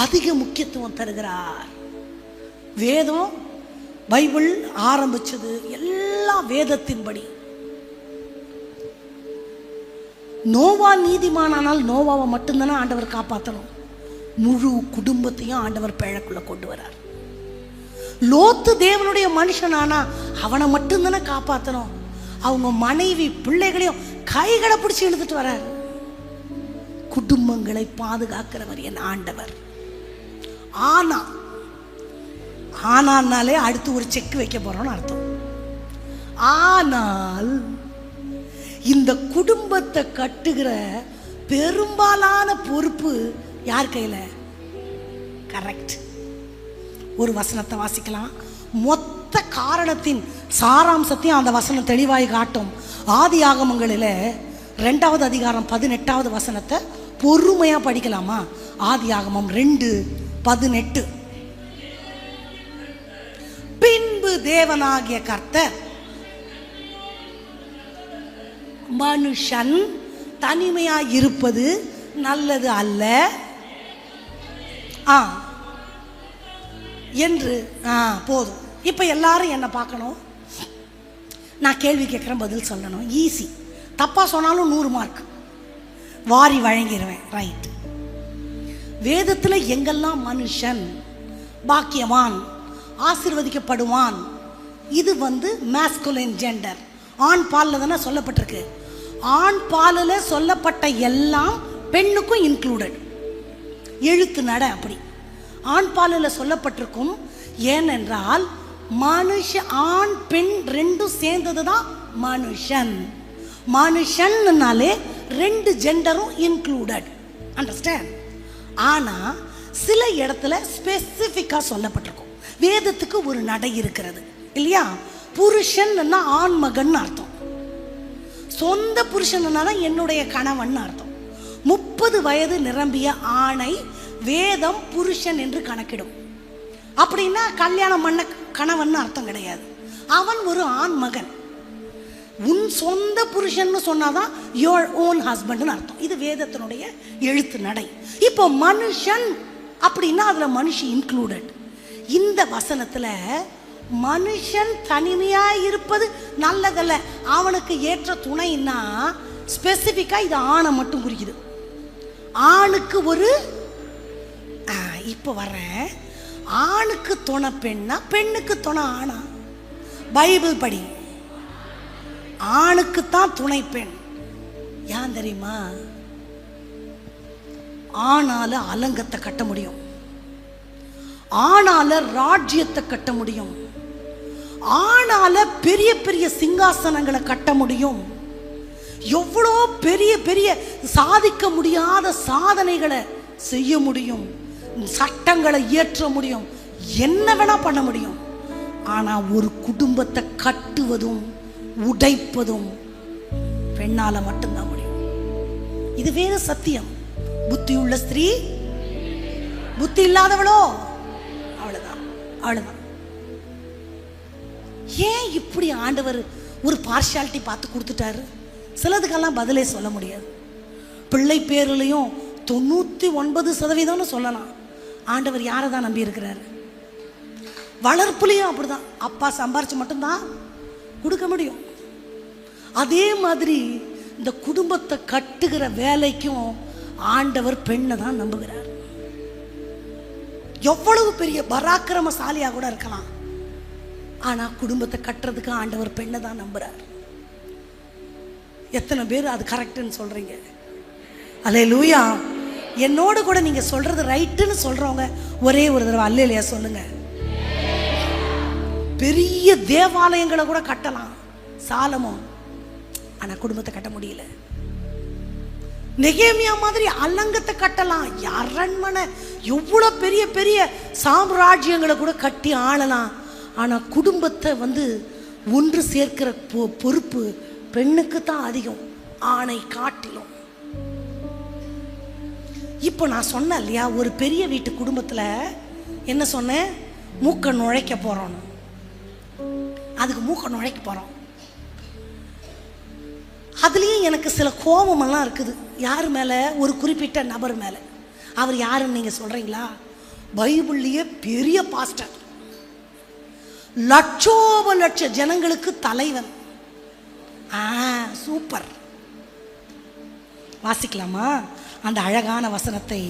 அதிக முக்கியத்துவம் தருகிறார். வேதம் பைபிள் ஆரம்பிச்சது எல்லாம் வேதத்தின்படி. நோவா நீதிமானால் நோவாவை மட்டும்தானே ஆண்டவர் காப்பாற்றணும். முழு குடும்பத்தையும் ஆண்டவர் பிழைக்குள்ள கொண்டு வரார். லோத்து தேவனுடைய மனுஷனானா அவனை மட்டும்தானே காப்பாற்றணும். அவங்க மனைவி பிள்ளைகளையும் கைகளை பிடிச்சி இழுத்துட்டு வரார். குடும்பங்களை பாதுகாக்கிறவர் என் ஆண்டவர். ஆனாலே அடுத்து ஒரு செக் வைக்க போறோம்னு அர்த்தம். ஆனால் இந்த குடும்பத்தை கட்டுகிற பெரும்பாலான பொறுப்பு யார் கையில? கரெக்ட். ஒரு வசனத்தை வாசிக்கலாம். மொத்த காரணத்தின் சாராம்சத்தையும் அந்த வசனம் தெளிவாய் காட்டும். ஆதியாகமங்களில் 2வது அதிகாரம் 18வது வசனத்தை பொறுமையா படிக்கலாமா? ஆதியாகமம் 2:18. பின்பு தேவனாகிய கர்த்தர் மனுஷன் தனிமையாய் இருப்பது நல்லது அல்ல என்று. போதும். இப்ப எல்லாரும் என்ன பார்க்கணும். நான் கேள்வி கேட்கிறேன், பதில் சொல்லணும். ஈஸி. தப்பா சொன்னாலும் 100 மார்க் வாரி வழங்கிடுவேன். ரைட். வேதத்துல எங்கெல்லாம் மனுஷன் பாக்கியவான் ஆசீர்வதிக்கப்படுவான், இது மாஸ்குலின் ஜெண்டர், ஆண் பாலில் தானே சொல்லப்பட்டிருக்கு. ஆண் பாலில் சொல்லப்பட்ட எல்லாம் பெண்ணுக்கும் இன்க்ளூடட். எழுத்து நட அப்படி ஆண் பாலில் சொல்லப்பட்டிருக்கும். ஏனென்றால் ஆண் பெண் ரெண்டும் சேர்ந்தது தான் மனுஷன். மனுஷன்னாலே 2 ஜெண்டரும் இன்க்ளூடட். அண்டர்ஸ்டாண்ட்? ஆனா சில இடத்துல ஸ்பெசிஃபிக்கா சொல்லப்பட்டிருக்கும். வேதத்துக்கு ஒரு நடை இருக்கிறது இல்லையா? புருஷன் ஆண் மகன் அர்த்தம். சொந்த புருஷன்னா என்னுடைய கணவன் அர்த்தம். 30 வயது நிரம்பிய ஆணை வேதம் புருஷன் என்று கணக்கிடும். அப்படின்னா கல்யாணம் பண்ண கணவன் அர்த்தம் கிடையாது. அவன் ஒரு ஆண் மகன். உன் சொந்த புருஷன் சொன்னாதான் யோர் ஓன் ஹஸ்பண்ட் அர்த்தம். இது வேதத்தினுடைய எழுத்து நடை. இப்போ மனுஷன் அப்படின்னா அதுல மனுஷி இன்க்ளூடட். இந்த வசனத்துல மனுஷன் தனிமையா இருப்பது நல்லதல்ல, அவனுக்கு ஏற்ற துணைன்னா ஸ்பெசிபிக்கா இது ஆணை மட்டும் குறிக்குது. ஆணுக்கு ஒரு இப்ப வர்றேன். ஆணுக்கு துணை பெண்ணா, பெண்ணுக்கு துணை ஆணா? பைபிள் படி. ஆணுக்கு தான் துணை பெண். ஏன் தெரியுமா? ஆணால அலங்கத்தை கட்ட முடியும், ஆணால ராஜ்யத்தை கட்ட முடியும், ஆணால பெரிய பெரிய சிங்காசனங்களை கட்ட முடியும், எவ்வளோ பெரிய பெரிய சாதிக்க முடியாத சாதனைகளை செய்ய முடியும், சட்டங்களை இயற்ற முடியும், என்ன வேணா பண்ண முடியும். ஆனா ஒரு குடும்பத்தை கட்டுவதும் உடைப்பதும் பெண்ணால மட்டும்தான் முடியும். இது வேற சத்தியம். புத்தி உள்ள ஸ்திரீ புத்தி இல்லாதவளோ அவ்வளவுதான், அவ்வளவுதான். ஏன் இப்படி ஆண்டவர் ஒரு பார்ஷாலிட்டி பார்த்து கொடுத்துட்டாரு? சிலதுக்கெல்லாம் பதிலே சொல்ல முடியாது. பிள்ளை பேர்லையும் 99% சொல்லலாம். ஆண்டவர் யாரை தான் நம்பி இருக்கிறாரு? வளர்ப்புலையும் அப்படிதான். அப்பா சம்பாரிச்சு மட்டும்தான் கொடுக்க முடியும். அதே மாதிரி இந்த குடும்பத்தை கட்டுகிற வேலைக்கும் ஆண்டவர் பெண்ணை தான் நம்புகிறார். எவ்வளவு பெரிய பராக்கிரமசாலியா கூட இருக்கலாம், ஆனா குடும்பத்தை கட்டுறதுக்கு ஆண்டவர் பெண்ணை தான் நம்புறார். எத்தனை பேர் அது கரெக்ட்னு சொல்றீங்க? அல்லேலூயா. என்னோடு கூட நீங்க சொல்றது ரைட்டுன்னு சொல்றவங்க ஒரே ஒரு தடவை அல்லேலூயா சொல்லுங்க. பெரிய தேவாலயங்களை கூட கட்டலாம் சாலமோன், ஆனா குடும்பத்தை கட்ட முடியல. நெகேமியா மாதிரி அலங்கத்தை கட்டலாம், அரண்மனை எவ்வளவு பெரிய பெரிய சாம்ராஜ்யங்களை கூட கட்டி ஆளலாம். ஆனா குடும்பத்தை ஒன்று சேர்க்கிற பொறுப்பு பெண்ணுக்கு தான் அதிகம், ஆணை காட்டிலும். இப்போ நான் சொன்னேன் இல்லையா, ஒரு பெரிய வீட்டு குடும்பத்துல என்ன சொன்னேன்? மூக்க நுழைக்க போறோம். அதுக்கு மூக்க நுழைக்க போறோம். அதுலயும் எனக்கு சில கோபமெல்லாம் இருக்குது. யார் மேல? ஒரு குறிப்பிட்ட நபர் மேல. அவர் யாருன்னு நீங்க சொல்றீங்களா? பைபிள்லயே பெரிய பாஸ்டர், லட்சோப லட்ச ஜனங்களுக்கு தலைவன். சூப்பர். வாசிக்கலாமா அந்த அழகான வசனத்தை?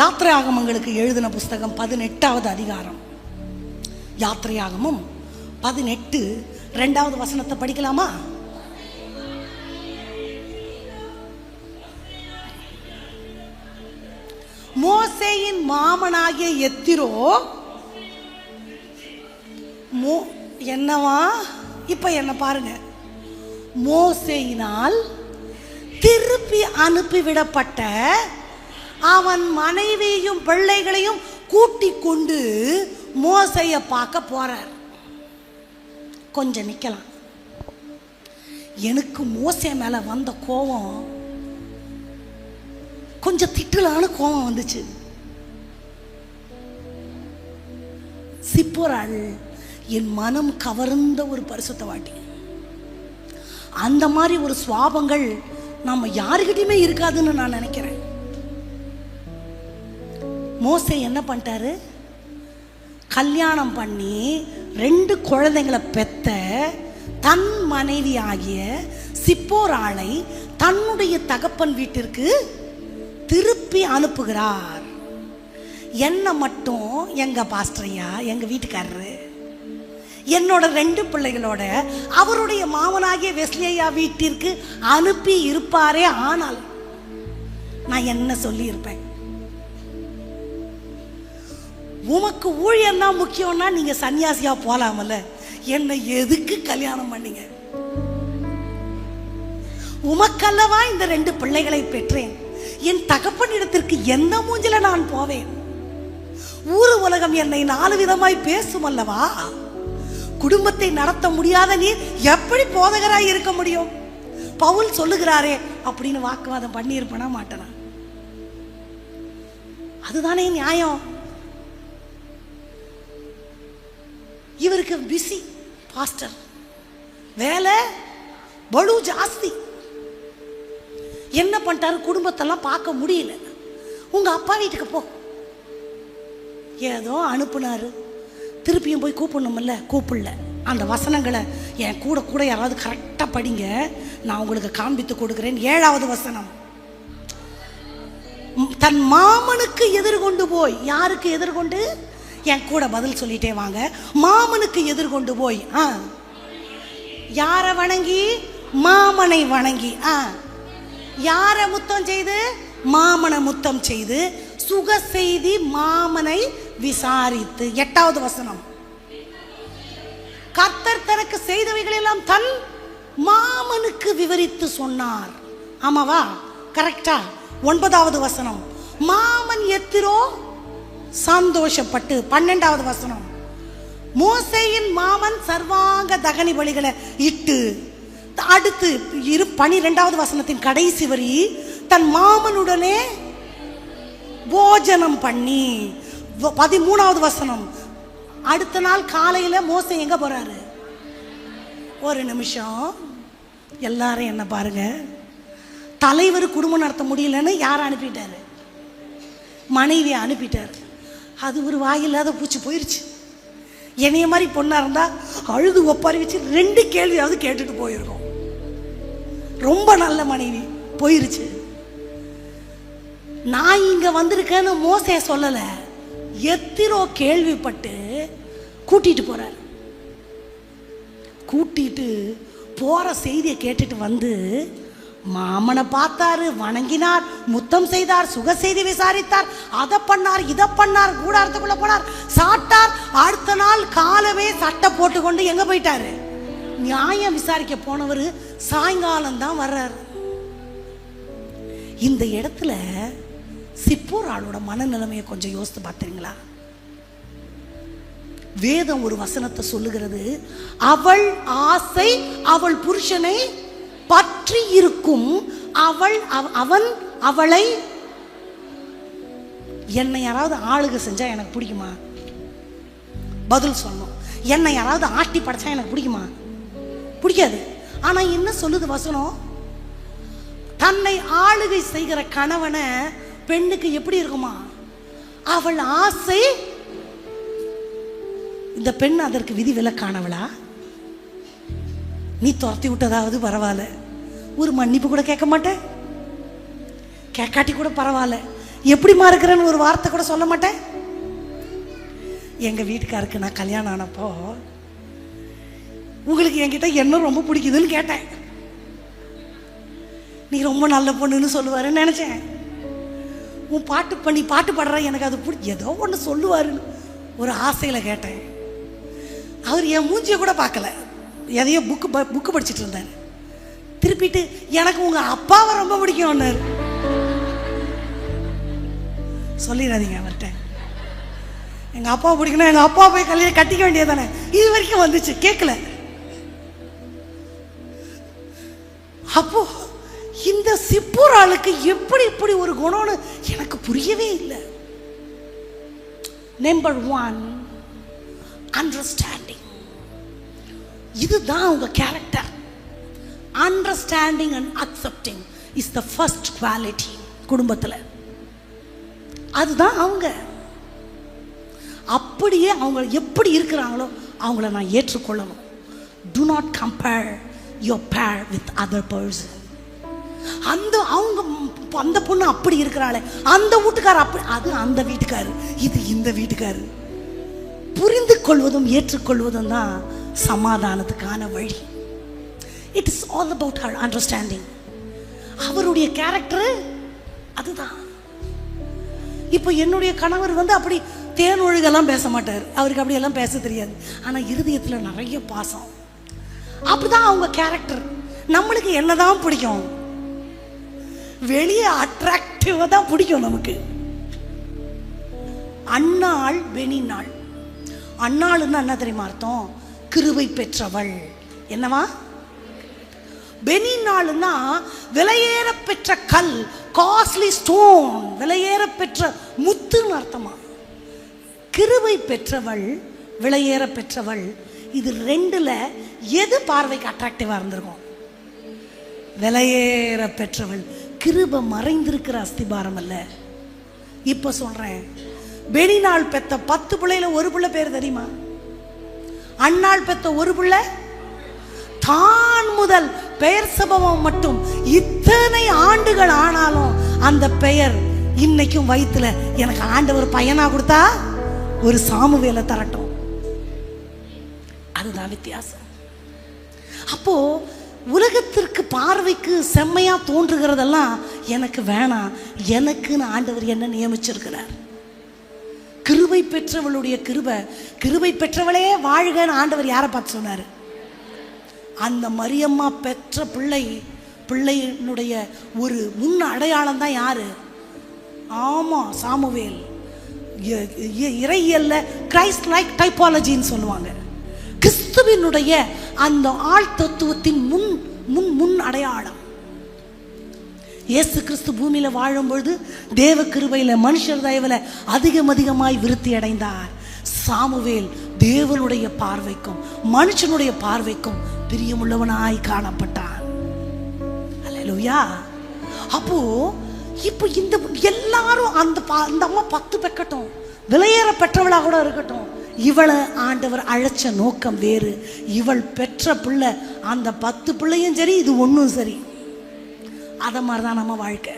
யாத்திரையாகமங்களுக்கு எழுதின புஸ்தகம் 18வது அதிகாரம், யாத்திரையாகமம் 18 2வது வசனத்தை படிக்கலாமா? மோசேயின் மாமனாகிய எத்திரோ என்னவா? இப்ப என்ன பாருங்க, மோசேயினால் திருப்பி அனுப்பிவிடப்பட்ட அவன் மனைவியையும் பிள்ளைகளையும் கூட்டிக் கொண்டு மோசையை பார்க்க போறார். கொஞ்சம் நிக்கலாம். எனக்கு மோசே மேல வந்த கோபம் கொஞ்சம் திட்டலான கோபம் வந்துச்சு. சிப்போராள் என் மனம் கவர்ந்த ஒரு பரிசுத்தவாட்டி. அந்த மாதிரி ஒரு சுவாபங்கள் நம்ம யாருக்கிட்டையுமே இருக்காதுன்னு நான் நினைக்கிறேன். மோசே என்ன பண்ணிட்டாரு? கல்யாணம் பண்ணி 2 குழந்தைங்களை பெத்த தன் மனைவி ஆகிய சிப்போராளை தன்னுடைய தகப்பன் வீட்டிற்கு திருப்பி அனுப்புகிறார். என்ன மட்டும் எங்க பாஸ்டரையா, எங்க வீட்டுக்காரரு என்னோட 2 பிள்ளைகளோட அவருடைய மாமனாகிய வெஸ்லியா வீட்டிற்கு அனுப்பி இருப்பாரே. ஆனால் நான் என்ன சொல்லி இருப்பேன்? உமக்கு ஊழியம் தான் முக்கியம்னா நீங்க சன்னியாசியா போலாமல்ல, என்னை எதுக்கு கல்யாணம் பண்ணீங்க? உமக்கல்லவா இந்த 2 பிள்ளைகளை பெற்றேன். என் தகப்பனிடத்திற்கு எந்த மூஞ்சில நான் போவேன்? ஊரு உலகம் என்னை 4 விதமாய் பேசும் அல்லவா? குடும்பத்தை நடத்த முடியாத நீ எப்படி போதகராய் இருக்க முடியும்? பவுல் சொல்லுகிறாரே அப்படின்னு வாக்குவாதம் பண்ணி இருப்பனா மாட்டனா? அதுதானே நியாயம். இவருக்கு பிஸி பாஸ்டர், வேலை பளு ஜாஸ்தி. என்ன பண்ணிட்டாரு? குடும்பத்தெல்லாம் பார்க்க முடியல. உங்க அப்பா வீட்டுக்கு போ, ஏதோ அனுப்புனாரு. திருப்பியும் போய் கூப்பிடணும்ல, கூப்பிடல. அந்த வசனங்களை என் கூட கூட யாராவது கரெக்டாக படிங்க, நான் உங்களுக்கு காண்பித்து கொடுக்குறேன். 7வது வசனம், தன் மாமனுக்கு எதிர்கொண்டு போய். யாருக்கு எதிர்கொண்டு? என் கூட பதில் சொல்லிட்டே வாங்க. மாமனுக்கு எதிர்கொண்டு போய். யாரை வணங்கி? மாமனை வணங்கி. யாரை முத்தம் செய்து? மாமனை முத்தம் செய்து சுக செய்தி மாமனை விசாரித்து. 8வது வசனம், கர்த்தர் தனக்கு செய்தவைகள் எல்லாம் தன் மாமனுக்கு விவரித்து சொன்னார். ஆமாவா? கரெக்டா? 9வது வசனம், மாமன் எத்திரோ சந்தோஷப்பட்டு. 12வது வசனம், மோசேயின் மாமன் சர்வாங்க தகனி பலிகளை இட்டு. அடுத்து 12வது வசனத்தின் கடைசி வரி, தன் மாமனுடனே போஜனம் பண்ணி. 13வது வசனம், அடுத்த நாள் காலையில மோசே எங்க போறாரு? ஒரு நிமிஷம் எல்லாரும் என்ன பாருங்க. தலைவர் குடும்பம் நடத்த முடியலன்னு யார் அனுப்பிட்டாரு? மனைவியை அனுப்பிட்டாரு. அது ஒரு வாயில்லாத பூச்சி போயிருச்சு. என்னைய மாதிரி பொண்ணா இருந்தா அழுது ஒப்பாரி வச்சு 2 கேள்வியாவது கேட்டுட்டு போயிருக்கோம். ரொம்ப நல்ல மனைவி போயிருச்சு. நான் இங்க வந்திருக்கேன்னு மோசே சொல்லல, எத்திரோ கேள்விப்பட்டு கூட்டிட்டு போறாரு. கூட்டிட்டு போற செய்தியை கேட்டுட்டு வந்து மாமனை பார்த்தாரு, வணங்கினார், முத்தம் செய்தார், சுக செய்தி விசாரித்தார், அதை பண்ணார், இதை பண்ணார், கூடாரத்துக்குள்ள போனார், சாப்பிட்டார். அடுத்த நாள் காலமே சட்டை போட்டுக்கொண்டு எங்க போயிட்டாரு? நியாயம் விசாரிக்க போனவர் சாயங்காலம் தான் வர்றாரு. இந்த இடத்துல சிப்போராளோட மனநிலைமையை கொஞ்சம் யோசித்து பார்த்தீங்களா? வேதம் ஒரு வசனத்தை சொல்லுகிறது, அவள் ஆசை அவள் புருஷனை பற்றி இருக்கும், அவன் அவளை. என்னை யாராவது ஆளுக செஞ்சா எனக்கு பிடிக்குமா? பதில் சொல்லணும். என்னை யாராவது ஆட்டி படைச்சா எனக்கு பிடிக்குமா? பிடிக்காது. ஆனா என்ன சொல்லுது வசனம்? தன்னை ஆளுகை செய்கிற கணவனை பெண்ணுக்கு எப்படி இருக்குமா? அவள் ஆசை. இந்த பெண் அதற்கு விதி விலக்கானவளா? நீ துரத்தி விட்டதாவது பரவாயில்ல, ஒரு மன்னிப்பு கூட கேட்க மாட்டேன், கேட்காட்டி கூட பரவாயில்ல, எப்படிமா இருக்கிறேன்னு ஒரு வார்த்தை கூட சொல்ல மாட்டேன். எங்க வீட்டுக்காருக்கு நான் கல்யாணம் ஆனப்போ உங்களுக்கு என்கிட்ட என்ன ரொம்ப பிடிக்குதுன்னு கேட்டேன். நீ ரொம்ப நல்ல பொண்ணுன்னு சொல்லுவாருன்னு நினைச்சேன். உன் பாட்டு பாடுற எனக்கு அது ஏதோ ஒன்று சொல்லுவாருன்னு ஒரு ஆசையில கேட்டேன். அவர் என் மூஞ்சியை கூட பார்க்கல, எதையோ புக்கு படிச்சுட்டு இருந்தார். திருப்பிட்டு எனக்கு உங்க அப்பாவை ரொம்ப பிடிக்கும் சொல்லிடாதீங்க அவர்கிட்ட. எங்க அப்பாவை பிடிக்கணும், எங்க அப்பா போய் கல்யாணம் கட்டிக்க வேண்டியதானே. இது வரைக்கும் வந்துச்சு, கேட்கல. அப்போ இந்த சிப்பூர் ஆளுக்கு எப்படி இப்படி ஒரு குணம்னு எனக்கு புரியவே இல்லை. Number 1, understanding. இதுதான் உங்க character. Understanding and accepting is the first quality குடும்பத்தில். அதுதான் அவங்க. அப்படியே அவங்க எப்படி இருக்கிறாங்களோ அவங்கள நான் ஏற்றுக்கொள்ளணும். Do not compare your pair with other person. அந்த பொண்ணு அப்படி இருக்கிறாளே, அந்த வீட்டுக்காரர் அப்படி, அது அந்த வீட்டுக்காரு, இது இந்த வீட்டுக்காரு. புரிந்து கொள்வதும் ஏற்றுக்கொள்வதும் தான் சமாதானத்துக்கான வழி. It is all about her understanding. அவருடைய கேரக்டர் அதுதான். இப்போ என்னுடைய கணவர் அப்படி தேன் ஒழுகெல்லாம் பேச மாட்டார், அவருக்கு அப்படியெல்லாம் பேச தெரியாது. ஆனால் இருதயத்தில் நிறைய பாசம். அப்படிதான் அவங்க கேரக்டர். நம்மளுக்கு என்னதான் பிடிக்கும்? வெளியே அட்ராக்டிவா தான் பிடிக்கும் நமக்கு. அன்னாள் பெனினாள். அன்னாள்னா என்ன தெரியுமா அர்த்தம்? கிருபை பெற்றவள். என்னவா? பெனினாள்னா விலையேற பெற்ற கல், காஸ்ட்லி ஸ்டோன், விலையேற பெற்ற முத்துன்னு அர்த்தமா. கிருபை பெற்றவள், விலையேற பெற்றவள். இது ரெண்டுல எது பார்வைக்கு அட்ராக்டிவா இருந்திருக்கும்? விலையேற பெற்றவள். கிருபை மறைந்திருக்கிற அஸ்திபாரம் அல்ல. இப்ப சொல்றேன், பெனினாள் பெத்த 10 பிள்ளையில ஒரு பிள்ளை பேர் தெரியுமா? அன்னாள் பெத்த ஒரு பிள்ளை. தான் முதல் பெயர் சம்பவம் மட்டும் இத்தனை ஆண்டுகள் ஆனாலும் அந்த பெயர் இன்னைக்கும் வயிற்றுல எனக்கு ஆண்டவர் பையனா கொடுத்தா ஒரு சாமுவேலை தரட்டும். அதுதான் வித்தியாசம். அப்போ உலகத்திற்கு பார்வைக்கு செம்மையா தோன்றுகிறதெல்லாம் எனக்கு வேணாம், எனக்குன்னு ஆண்டவர் என்ன நியமிச்சிருக்கிறார். கிருபை பெற்றவளுடைய கிருபை பெற்றவளே வாழ்கன்னு ஆண்டவர் யாரை பார்த்து சொன்னாரு? அந்த மரியம்மா பெற்ற பிள்ளையினுடைய ஒரு முன் அடையாளம் தான் யாரு? ஆமா, சாமுவேல். இறையியல்ல கிரைஸ்ட் லைக் டைப்பாலஜின்னு சொல்லுவாங்க. கிறிஸ்துவினுடைய அந்த ஆள் தத்துவத்தின் முன் அடையாளம். இயேசு கிறிஸ்து பூமியில வாழும்பொழுது தேவ கிருபையில மனுஷர் தயவுல அதிகமாய் விருத்தி அடைந்தார். சாமுவேல் தேவனுடைய பார்வைக்கும் மனுஷனுடைய பார்வைக்கும் பிரியமுள்ளவனாய் காணப்பட்டான். அல்லேலூயா. அப்போ இப்போ இந்த எல்லாரும் அந்த அம்மா 10 பெக்கட்டும், விலையேற பெற்றவளா கூட இருக்கட்டும், இவளை ஆண்டவர் அழைச்ச நோக்கம் வேறு. இவள் பெற்ற பிள்ளை, அந்த 10 பிள்ளையும் சரி, இது ஒன்றும் சரி. அத மாதிரிதான் நம்ம வாழ்க்கை.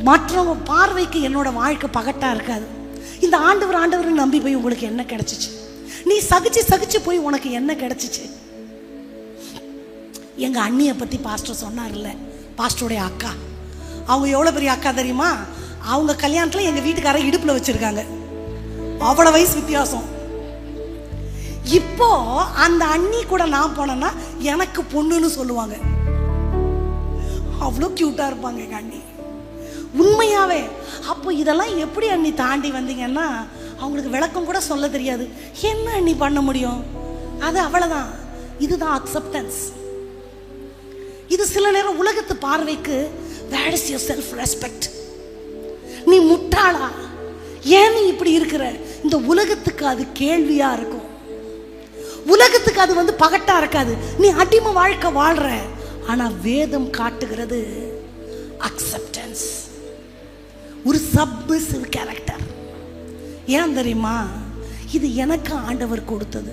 மற்றவங்க பார்வைக்கு என்னோட வாழ்க்கை பகட்டா இருக்காது. இந்த ஆண்டவர் நம்பி போய் உங்களுக்கு என்ன கிடைச்சிச்சு? நீ சகிச்சு போய் உனக்கு என்ன கிடைச்சிச்சு? எங்க அண்ணியை பத்தி பாஸ்டர் சொன்னார்ல, பாஸ்டருடைய அக்கா. அவங்க எவ்வளவு பெரிய அக்கா தெரியுமா? அவங்க கல்யாணத்துல எங்க வீட்டுக்கார இடுப்புல வச்சிருக்காங்க. அவ்வளவு வயசு வித்தியாசம். இப்போ அந்த அண்ணி கூட நான் போனேன்னா எனக்கு பொண்ணுன்னு சொல்லுவாங்க. அவ்வளோ கியூட்டா இருப்பாங்க எங்க அண்ணி, உண்மையாவே. அப்போ இதெல்லாம் எப்படி அண்ணி தாண்டி வந்தீங்கன்னா அவங்களுக்கு விளக்கம் கூட சொல்ல தெரியாது. என்ன அண்ணி பண்ண முடியும்? அது அவ்வளவுதான். இதுதான் அக்செப்டன்ஸ். இது சில நேரம் உலகத்து பார்வைக்கு where is your self respect? நீ முட்டாளா, ஏன் நீ இப்படி இருக்கிற? இந்த உலகத்துக்கு அது கேள்வியா இருக்கும். உலகத்துக்கு அது பகட்டா இருக்காது. நீ அடிமை வாழ்க்கை வாழ்ற. ஆனா வேதம் காட்டுகிறது அக்செப்டன்ஸ். ஒரு சப்மிசிவ் கேரக்டர். ஏன் தெரியுமா? இது எனக்கு ஆண்டவர் கொடுத்தது.